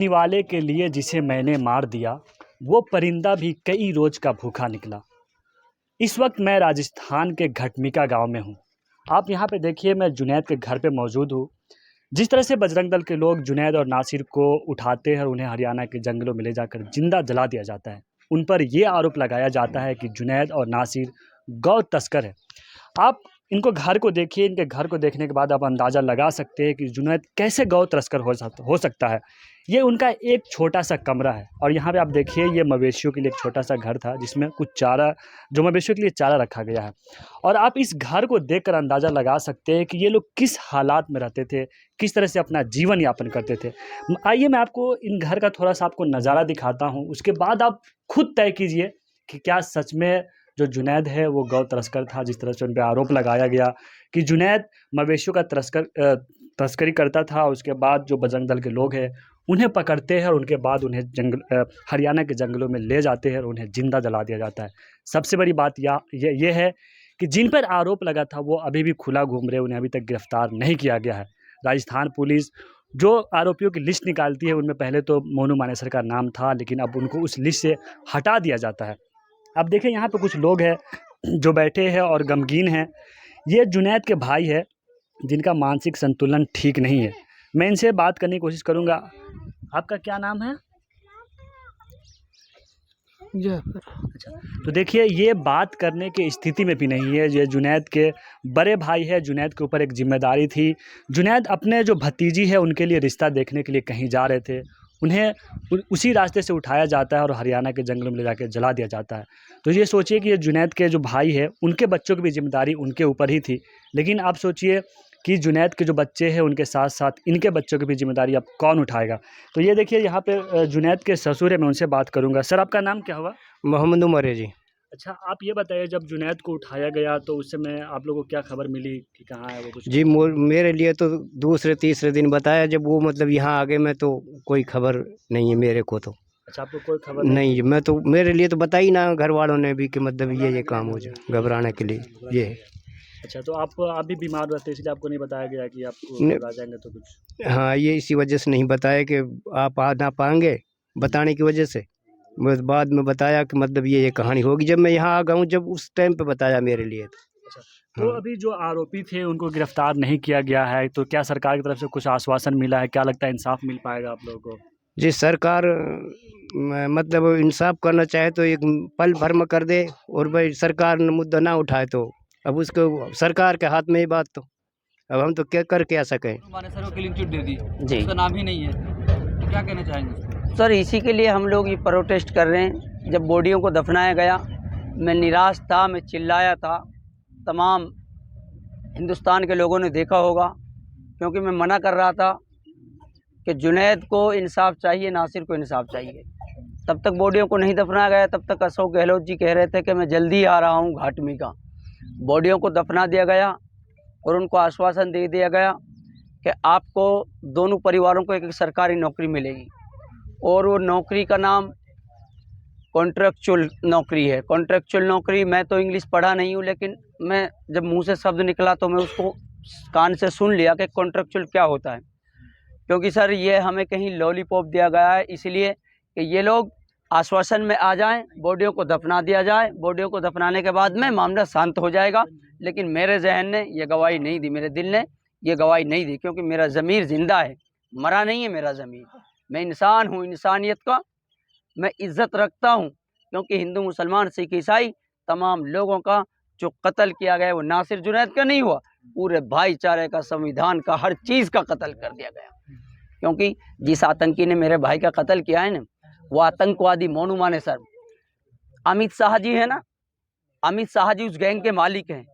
निवाले के लिए जिसे मैंने मार दिया, वो परिंदा भी कई रोज का भूखा निकला। इस वक्त मैं राजस्थान के घटमिका गांव में हूँ। आप यहाँ पे देखिए, मैं जुनैद के घर पे मौजूद हूँ। जिस तरह से बजरंग दल के लोग जुनैद और नासिर को उठाते हैं और उन्हें हरियाणा के जंगलों में ले जाकर जिंदा जला दिया जाता है, उन पर यह आरोप लगाया जाता है कि जुनैद और नासिर गौ तस्कर है। आप इनको घर को देखिए, इनके घर को देखने के बाद आप अंदाज़ा लगा सकते हैं कि जुनैद कैसे गौ तस्कर हो सकता है। ये उनका एक छोटा सा कमरा है और यहाँ पे आप देखिए, ये मवेशियों के लिए एक छोटा सा घर था जिसमें कुछ चारा, जो मवेशियों के लिए चारा रखा गया है। और आप इस घर को देखकर अंदाज़ा लगा सकते हैं कि ये लोग किस हालात में रहते थे, किस तरह से अपना जीवन यापन करते थे। आइए मैं आपको इन घर का थोड़ा सा आपको नज़ारा दिखाता हूँ, उसके बाद आप खुद तय कीजिए कि क्या सच में जो जुनैद है वो गौ तस्कर था, जिस तरह से उन पे आरोप लगाया गया कि जुनैद मवेशियों का तस्करी करता था। उसके बाद जो बजरंग दल के लोग हैं उन्हें पकड़ते हैं और उनके बाद उन्हें हरियाणा के जंगलों में ले जाते हैं और उन्हें जिंदा जला दिया जाता है। सबसे बड़ी बात ये है कि जिन पर आरोप लगा था वो अभी भी खुला घूम रहे हैं, उन्हें अभी तक गिरफ्तार नहीं किया गया है। राजस्थान पुलिस जो आरोपियों की लिस्ट निकालती है, उनमें पहले तो मोनू मानेसर का नाम था, लेकिन अब उनको उस लिस्ट से हटा दिया जाता है। अब देखिए, यहाँ पे कुछ लोग हैं जो बैठे हैं और गमगीन हैं। ये जुनैद के भाई है जिनका मानसिक संतुलन ठीक नहीं है। मैं इनसे बात करने की कोशिश करूँगा। आपका क्या नाम है? अच्छा, तो देखिए, ये बात करने की स्थिति में भी नहीं है। ये जुनैद के बड़े भाई है, जुनैद के ऊपर एक जिम्मेदारी थी। जुनैद अपने जो भतीजी है उनके लिए रिश्ता देखने के लिए कहीं जा रहे थे, उन्हें उसी रास्ते से उठाया जाता है और हरियाणा के जंगलों में ले जाकर जला दिया जाता है। तो ये सोचिए कि ये जुनैद के जो भाई है उनके बच्चों की भी जिम्मेदारी उनके ऊपर ही थी। लेकिन आप सोचिए कि जुनैद के जो बच्चे हैं उनके साथ साथ इनके बच्चों की भी जिम्मेदारी अब कौन उठाएगा। तो ये देखिए, यहाँ पे जुनैद के ससुर है, मैं उनसे बात करूँगा। सर, आपका नाम क्या हुआ? मोहम्मद उमर है जी। अच्छा, आप ये बताइए, जब जुनैद को उठाया गया तो उस समय आप लोगों को क्या खबर मिली कि कहाँ है वो, कुछ? जी मेरे लिए तो दूसरे तीसरे दिन बताया, जब वो मतलब यहाँ आ गए मैं तो कोई खबर नहीं है मेरे को तो। अच्छा, आपको कोई खबर नहीं नहीं, थी? मैं तो मेरे लिए तो बताई ना घर वालों ने भी कि मतलब ये काम हो जाए, घबराने के लिए ये है। अच्छा, तो आप भी बीमार रहते इसलिए आपको नहीं बताया गया कि आपको ने- जब आ जाएंगे तो कुछ? हाँ, ये इसी वजह से नहीं बताया कि आप आ ना पाएंगे, बताने की वजह से। बस बाद में बताया कि मतलब ये कहानी होगी, जब मैं यहाँ आ गया हूँ, जब उस टाइम पे बताया मेरे लिए तो। अच्छा, तो हाँ अभी जो आरोपी थे उनको गिरफ्तार नहीं किया गया है, तो क्या सरकार की तरफ से कुछ आश्वासन मिला है? क्या लगता है इंसाफ मिल पाएगा आप लोगों को? जी, सरकार मतलब इंसाफ करना चाहे तो एक पल भर में कर दे, और भाई सरकार ने मुद्दा ना उठाए तो अब उसको सरकार के हाथ में ही बात। तो अब हम तो क्या कर क्या सकें। मानेसर को क्लीन चिट दे दी, जी उसका नाम ही नहीं है, तो क्या कहना चाहेंगे? सर, इसी के लिए हम लोग ये प्रोटेस्ट कर रहे हैं। जब बॉडियों को दफनाया गया, मैं निराश था, मैं चिल्लाया था। तमाम हिंदुस्तान के लोगों ने देखा होगा, क्योंकि मैं मना कर रहा था कि जुनैद को इंसाफ चाहिए, नासिर को इंसाफ चाहिए। तब तक बॉडियों को नहीं दफनाया गया, तब तक अशोक गहलोत जी कह रहे थे कि मैं जल्दी आ रहा हूँ घाटमी का। बॉडियों को दफना दिया गया और उनको आश्वासन दे दिया गया कि आपको दोनों परिवारों को एक एक सरकारी नौकरी मिलेगी, और वो नौकरी का नाम कॉन्ट्रेक्चुअल नौकरी है। कॉन्ट्रेक्चुअल नौकरी, मैं तो इंग्लिश पढ़ा नहीं हूँ, लेकिन मैं जब मुंह से शब्द निकला तो मैं उसको कान से सुन लिया कि कॉन्ट्रेक्चुअल क्या होता है। क्योंकि सर, ये हमें कहीं लॉलीपॉप दिया गया है, इसलिए कि ये लोग आश्वासन में आ जाएं, बॉडियों को दफना दिया जाए, बॉडियों को दफनाने के बाद में मामला शांत हो जाएगा। लेकिन मेरे जहन ने ये गवाही नहीं दी, मेरे दिल ने ये गवाही नहीं दी, क्योंकि मेरा ज़मीर ज़िंदा है, मरा नहीं है मेरा ज़मीर। मैं इंसान हूँ, इंसानियत का मैं इज़्ज़त रखता हूँ, क्योंकि हिंदू मुसलमान सिख ईसाई तमाम लोगों का जो कत्ल किया गया वो नासिर जुनैद का नहीं हुआ, पूरे भाईचारे का, संविधान का, हर चीज़ का कत्ल कर दिया गया। क्योंकि जिस आतंकी ने मेरे भाई का कत्ल किया है ना, वो आतंकवादी मोनू मानेसर, अमित शाह जी है ना, अमित शाह जी उस गैंग के मालिक हैं,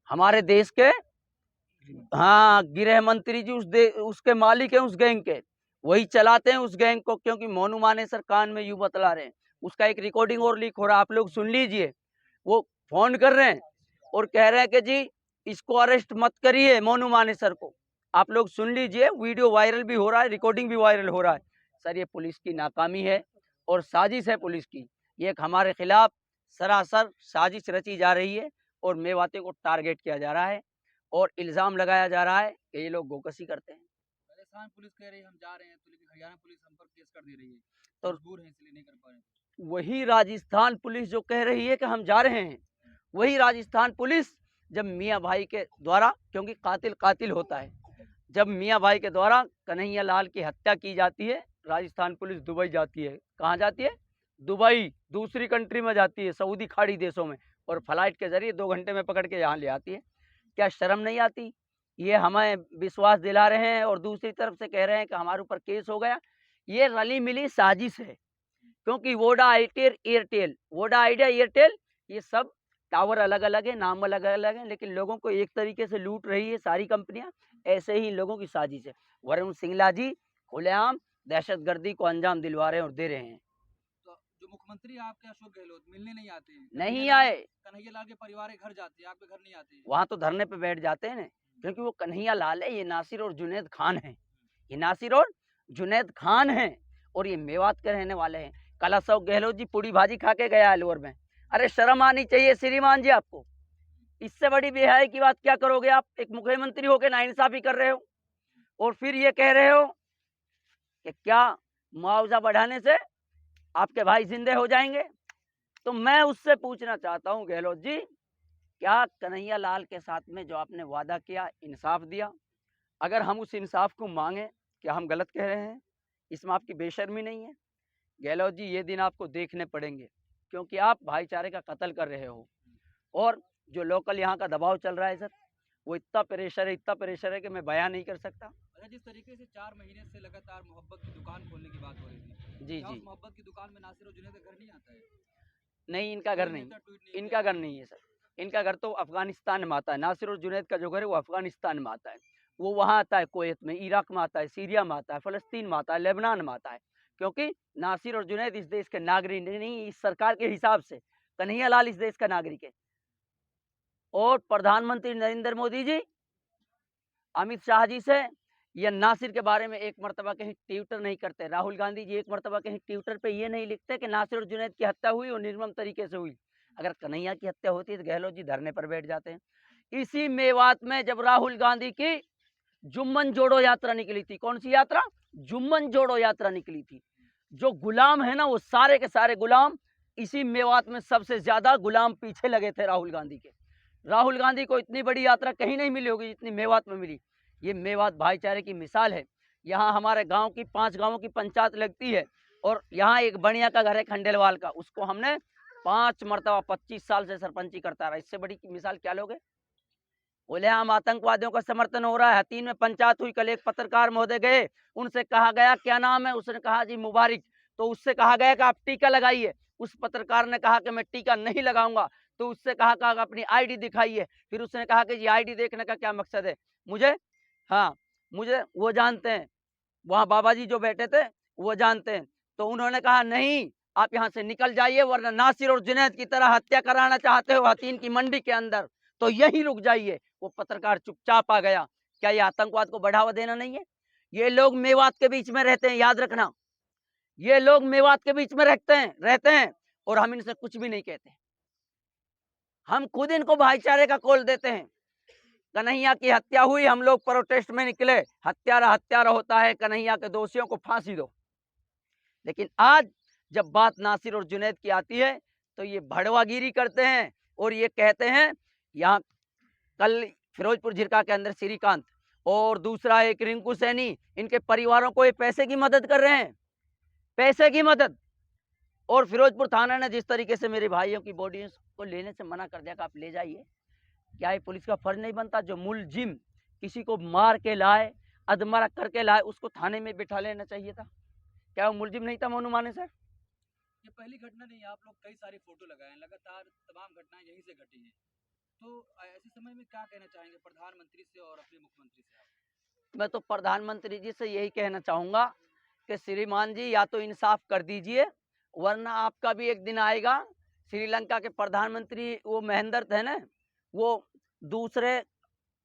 हमारे देश के। हाँ, गृह मंत्री जी उसके मालिक हैं, उस गैंग के, वही चलाते हैं उस गैंग को। क्योंकि मोनू मानेसर कान में यूं बतला रहे हैं, उसका एक रिकॉर्डिंग और लीक हो रहा है, आप लोग सुन लीजिए। वो फोन कर रहे हैं और कह रहे हैं कि जी इसको अरेस्ट मत करिए, मोनू मानेसर को। आप लोग सुन लीजिए, वीडियो वायरल भी हो रहा है, रिकॉर्डिंग भी वायरल हो रहा है। सर, ये पुलिस की नाकामी है और साजिश है पुलिस की। ये एक हमारे खिलाफ सरासर साजिश रची जा रही है और मेवाती को टारगेट किया जा रहा है और इल्ज़ाम लगाया जा रहा है कि ये लोग गोकशी करते हैं। राजस्थान पुलिस कह रही है हम जा रहे हैं, तो लेकिन हरियाणा पुलिस हम पर केस कर दे रही है, तो मजबूर है इसलिए नहीं कर पा रहे हैं। वही राजस्थान पुलिस जो कह रही है कि हम जा रहे हैं, वही राजस्थान पुलिस जब मियाँ भाई के द्वारा, क्योंकि कातिल कातिल होता है, जब मियाँ भाई के द्वारा कन्हैया लाल की हत्या की जाती है, राजस्थान पुलिस दुबई जाती है। कहाँ जाती है? दुबई, दूसरी कंट्री में जाती है, सऊदी खाड़ी देशों में, और फ्लाइट के जरिए 2 घंटे में पकड़ के यहाँ ले आती है। क्या शर्म नहीं आती? ये हमें विश्वास दिला रहे हैं और दूसरी तरफ से कह रहे हैं कि हमारे ऊपर केस हो गया। ये रली मिली साजिश है, क्योंकि Voda Itel Airtel, Voda idea Airtel, ये सब टावर अलग अलग है, नाम अलग अलग है, लेकिन लोगों को एक तरीके से लूट रही है सारी कंपनियां। ऐसे ही इन लोगों की साजिश है। वरुण सिंगला जी खुलेआम दहशतगर्दी को अंजाम दिलवा रहे हैं और दे रहे हैं। तो जो मुख्यमंत्री आपके अशोक गहलोत मिलने नहीं आते हैं, नहीं आए, कन्हैया लाल के परिवार के घर जाते हैं, आपके घर नहीं आते हैं। वहां तो धरने पे बैठ जाते हैं ना, क्योंकि वो कन्हैया लाल है, ये नासिर और जुनैद खान है, ये नासिर और जुनैद खान है, और ये मेवात के रहने वाले हैं। कल अशोक गहलोत जी पूड़ी भाजी खा के गया अलवर में। अरे शर्म आनी चाहिए श्रीमान जी आपको। इससे बड़ी बेहयाई की बात क्या करोगे आप? एक मुख्यमंत्री होकर नाइंसाफी कर रहे हो और फिर ये कह रहे हो कि क्या मुआवजा बढ़ाने से आपके भाई जिंदे हो जाएंगे। तो मैं उससे पूछना चाहता हूं गहलोत जी, क्या कन्हैया लाल के साथ में जो आपने वादा किया, इंसाफ दिया? अगर हम उस इंसाफ को मांगे, क्या हम गलत कह रहे हैं? इसमें आपकी बेशर्मी नहीं है? गहलोत जी, ये दिन आपको देखने पड़ेंगे, क्योंकि आप भाईचारे का कत्ल कर रहे हो, और जो लोकल यहाँ का दबाव चल रहा है सर, वो इतना प्रेशर है कि मैं बयान नहीं कर सकता। अच्छा, जिस तरीके से 4 महीने से लगातार मोहब्बत की दुकान खोलने की बात हो रही थी, जी क्या जी, उस मोहब्बत की दुकान में नासिर और जुनैद का घर नहीं आता है? नहीं, इनका घर कोई नहीं, नेता ट्वीट नहीं इनका किया। घर नहीं है सर, इनका घर तो अफगानिस्तान में आता है। नासिर और जुनैद का जो घर है वो अफगानिस्तान में आता है, वो वहाँ आता है, कुवैत में, इराक में आता है, सीरिया में आता है, फ़लस्तीन में आता है, लेबनान में आता है, क्योंकि नासिर और जुनैद इस देश के नागरिक नहीं, इस सरकार के हिसाब से कन्हैया लाल इस देश का नागरिक है। और प्रधानमंत्री नरेंद्र मोदी जी अमित शाह जी से या नासिर के बारे में एक मरतबा कहीं ट्विटर नहीं करते। राहुल गांधी जी एक मरतबा कहीं ट्विटर पे ये नहीं लिखते कि नासिर और जुनैद की हत्या हुई और निर्मम तरीके से हुई। अगर कन्हैया की हत्या होती तो गहलोत जी धरने पर बैठ जाते हैं। इसी मेवात में जब राहुल गांधी की जुम्मन जोड़ो यात्रा निकली थी, कौन सी यात्रा? जुम्मन जोड़ो यात्रा निकली थी। जो गुलाम है ना, वो सारे के सारे गुलाम इसी मेवात में सबसे ज्यादा गुलाम पीछे लगे थे राहुल गांधी के। राहुल गांधी को इतनी बड़ी यात्रा कहीं नहीं मिली होगी जितनी मेवात में मिली। ये मेवात भाईचारे की मिसाल है। यहाँ हमारे गांव की 5 गांवों की पंचायत लगती है, और यहाँ एक बनिया का घर है खंडेलवाल का, उसको हमने 5 मरतबा 25 साल से सरपंची करता रहा। इससे बड़ी मिसाल क्या लोगे? बोले हम आतंकवादियों का समर्थन हो रहा है। हतीन में पंचायत हुई, कल एक पत्रकार महोदय गए, उनसे कहा गया क्या नाम है, उसने कहा जी मुबारक। तो उससे कहा गया कि आप टीका लगाइए। उस पत्रकार ने कहा कि मैं टीका नहीं लगाऊंगा। तो उससे कहा कि अपनी आईडी दिखाइए। फिर उसने कहा कि जी आईडी देखने का क्या मकसद है? मुझे वो जानते हैं, वहाँ बाबा जी जो बैठे थे वो जानते हैं। तो उन्होंने कहा नहीं, आप यहाँ से निकल जाइए, वरना नासिर और जुनैद की तरह हत्या कराना चाहते हो हतीन की मंडी के अंदर तो यहीं रुक जाइए। वो पत्रकार चुपचाप आ गया। क्या ये आतंकवाद को बढ़ावा देना नहीं है? ये लोग मेवात के बीच में रहते हैं, याद रखना, ये लोग मेवात के बीच में रहते हैं और हम इनसे कुछ भी नहीं कहते। हम खुद इनको भाईचारे का कॉल देते हैं। कन्हैया की हत्या हुई, हम लोग प्रोटेस्ट में निकले, हत्यारा हत्यारा होता है, कन्हैया के दोषियों को फांसी दो। लेकिन आज जब बात नासिर और जुनैद की आती है तो ये भड़वागिरी करते हैं और ये कहते हैं, यहाँ कल फिरोजपुर झिरका के अंदर श्रीकांत और दूसरा एक रिंकू सैनी, इनके परिवारों को ये पैसे की मदद कर रहे हैं, पैसे की मदद। और फिरोजपुर थाना ने जिस तरीके से मेरे भाइयों की बॉडी को लेने से मना कर दिया कि आप ले जाइए, क्या ये पुलिस का फर्ज नहीं बनता? जो मुलजिम किसी को मार के लाए, अधमरा करके लाए, उसको थाने में बिठा लेना चाहिए था। क्या वो मुलजिम नहीं था मोनू माने सर? ये पहली घटना नहीं है, आप लोग कई सारी फोटो लगाए हैं, लगातार तमाम घटनाएं यहीं से घटी हैं। तो ऐसे समय में क्या कहना चाहेंगे प्रधानमंत्री से और अपने मुख्यमंत्री से आप? मैं तो प्रधानमंत्री जी से यही कहना चाहूँगा कि श्रीमान जी या तो इंसाफ कर दीजिए, वरना आपका भी एक दिन आएगा। श्रीलंका के प्रधानमंत्री वो महेंद्र थे ना, वो दूसरे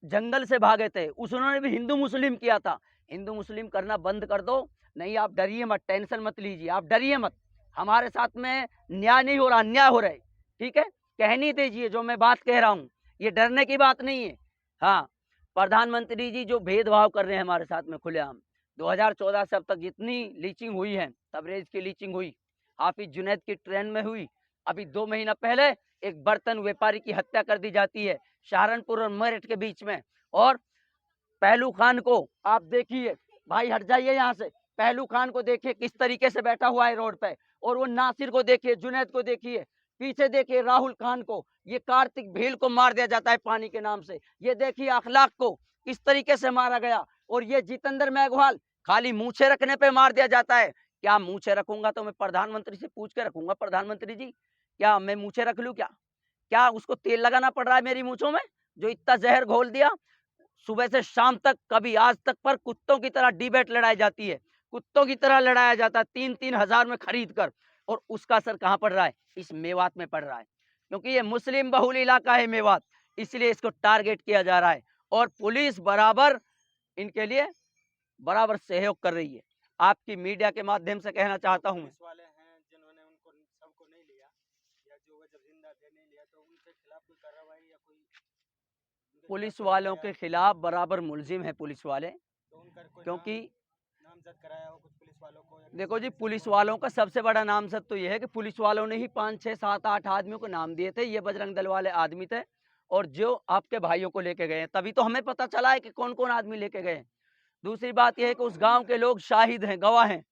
जंगल से भागे थे, उन्होंने भी हिंदू मुस्लिम किया था। हिंदू मुस्लिम करना बंद कर दो। नहीं, आप डरिए मत, टेंशन मत लीजिए, आप डरिए मत। हमारे साथ में न्याय नहीं हो रहा, अन्याय हो रहा है, ठीक है? कहनी दीजिए जो मैं बात कह रहा हूँ, ये डरने की बात नहीं है। हाँ, प्रधानमंत्री जी जो भेदभाव कर रहे हैं हमारे साथ में खुलेआम, 2014 से अब तक जितनी लीचिंग हुई है, तबरेज़ की लीचिंग हुई, हाफिज़ जुनैद की ट्रेन में हुई, अभी 2 महीना पहले एक बर्तन व्यापारी की हत्या कर दी जाती है सहारनपुर और मेरठ के बीच में। और पहलू खान को आप देखिए, भाई हट जाइए यहाँ से, पहलू खान को देखिए किस तरीके से बैठा हुआ है रोड पे, और वो नासिर को देखिए, जुनैद को देखिए, पीछे देखिए राहुल खान को, ये कार्तिक भील को मार दिया जाता है पानी के नाम से। ये देखिए अखलाक को किस तरीके से मारा गया, और ये जितेंद्र मेघवाल खाली मूछे रखने पे मार दिया जाता है। क्या मूछे रखूंगा तो मैं प्रधानमंत्री से पूछ के रखूंगा, प्रधानमंत्री जी क्या मैं मूछे रख लूं, क्या उसको तेल लगाना पड़ रहा है मेरी मूछों में, जो इतना जहर घोल दिया। सुबह से शाम तक कभी आज तक पर कुत्तों की तरह डिबेट लड़ाई जाती है, कुत्तों की तरह लड़ाया जाता है 3-3 हजार में खरीद कर, और उसका असर कहाँ पड़ रहा है, इस मेवात में पड़ रहा है, क्योंकि ये मुस्लिम बहुल इलाका है मेवात, इसलिए इसको टारगेट किया जा रहा है। और पुलिस बराबर इनके लिए बराबर सहयोग कर रही है। आपकी मीडिया के माध्यम से कहना चाहता हूँ, पुलिस वाले हैं जिन्होंने उनको सबको नहीं लिया, या जो जब जिंदा थे नहीं लिया, तो उनके खिलाफ कोई कार्रवाई या कोई पुलिस वालों के खिलाफ बराबर मुलजिम है पुलिस वाले, तो उनका कोई क्योंकि नामजद कराया हो कुछ पुलिस वालों को, या देखो जी, पुलिस वालों का सबसे बड़ा नामजद तो ये है कि पुलिस वालों ने ही 5, 6, 7, 8 आदमियों को नाम दिए थे, ये बजरंग दल वाले आदमी थे, और जो आपके भाइयों को लेके गए हैं, तभी तो हमें पता चला है कि कौन कौन आदमी लेके गए हैं। दूसरी बात यह है कि उस गांव के लोग शाहिद हैं, गवाह हैं,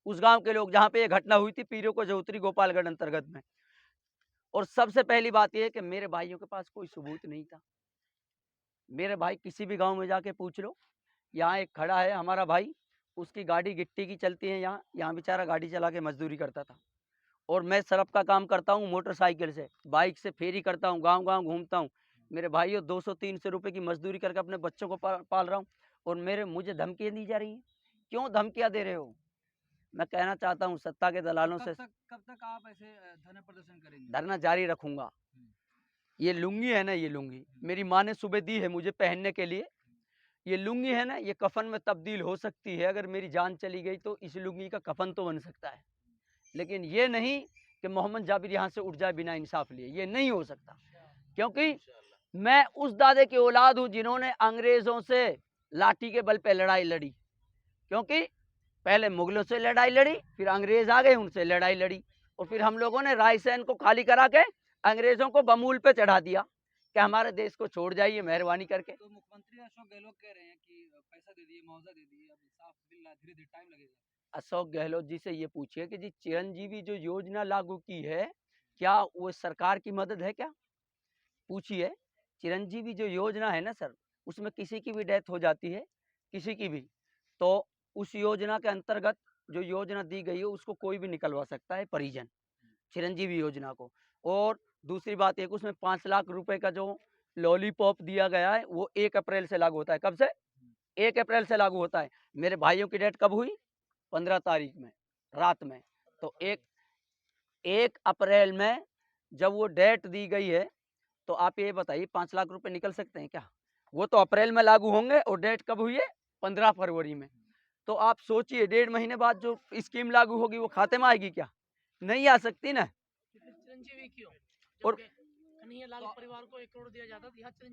उस गांव के लोग जहाँ पे ये घटना हुई थी, पीरो को जौतरी गोपालगढ़ अंतर्गत में। और सबसे पहली बात यह है कि मेरे भाइयों के पास कोई सबूत नहीं था। मेरे भाई किसी भी गांव में जाके पूछ लो, यहाँ एक खड़ा है हमारा भाई, उसकी गाड़ी गिट्टी की चलती है, यहाँ बेचारा गाड़ी चला के मजदूरी करता था, और मैं सरफ का काम करता हूँ मोटरसाइकिल से, बाइक से फेरी करता हूँ, गांव गांव घूमता हूँ। मेरे भाइयों 200-300 रुपए की मजदूरी करके अपने बच्चों को पाल रहा हूँ, और मुझे धमकियाँ दी जा रही हैं। क्यों धमकियाँ दे रहे हो? मैं कहना चाहता हूँ सत्ता के दलालों से, कब तक आप ऐसे धरना प्रदर्शन करेंगे? धरना जारी रखूंगा। ये लुंगी है ना, ये लुंगी मेरी माँ ने सुबह दी है मुझे पहनने के लिए। ये लुंगी है ना, ये कफन में तब्दील हो सकती है, अगर मेरी जान चली गई तो इस लुंगी का कफन तो बन सकता है, लेकिन ये नहीं कि मोहम्मद जाबिर यहाँ से उठ जाए बिना इंसाफ लिए, ये नहीं हो सकता। क्योंकि मैं उस दादे की औलाद हूँ जिन्होंने अंग्रेजों से लाठी के बल पे लड़ाई लड़ी, क्योंकि पहले मुगलों से लड़ाई लड़ी, फिर अंग्रेज आ गए, उनसे लड़ाई लड़ी, और फिर हम लोगों ने रायसेन को खाली करा के अंग्रेजों को बमूल पे चढ़ा दिया कि हमारे देश को छोड़ जाइए मेहरबानी करके। तो मुख्यमंत्री अशोक गहलोत कह रहे हैं कि पैसा दे दिए, मुआवजा दे दिए, अब साफ बिल धीरे धीरे टाइम लगेगा। अशोक गहलोत जी से ये पूछिए कि जी चिरंजीवी जो योजना लागू की है, क्या वो सरकार की मदद है क्या? पूछिए। चिरंजीवी जो योजना है ना सर, उसमें किसी की भी डेथ हो जाती है, किसी की भी, तो उस योजना के अंतर्गत जो योजना दी गई है उसको कोई भी निकलवा सकता है परिजन, चिरंजीवी योजना को। और दूसरी बात एक, उसमें 5 लाख रुपए का जो लॉलीपॉप दिया गया है वो 1 अप्रैल से लागू होता है। कब से? 1 अप्रैल से लागू होता है। मेरे भाइयों की डेट कब हुई? 15 तारीख में रात में। तो 1 अप्रैल में जब वो डेट दी गई है, तो आप ये बताइए 5 लाख रुपए निकल सकते हैं क्या? वो तो अप्रैल में लागू होंगे, और डेट कब हुई है? 15 फरवरी में। तो आप सोचिए 1.5 महीने बाद जो स्कीम लागू होगी वो खाते में आएगी क्या? नहीं आ सकती ना। चिरंजीवी क्यों? और कन्हैया लाल परिवार को 1 करोड़ दिया जाता था, यहाँ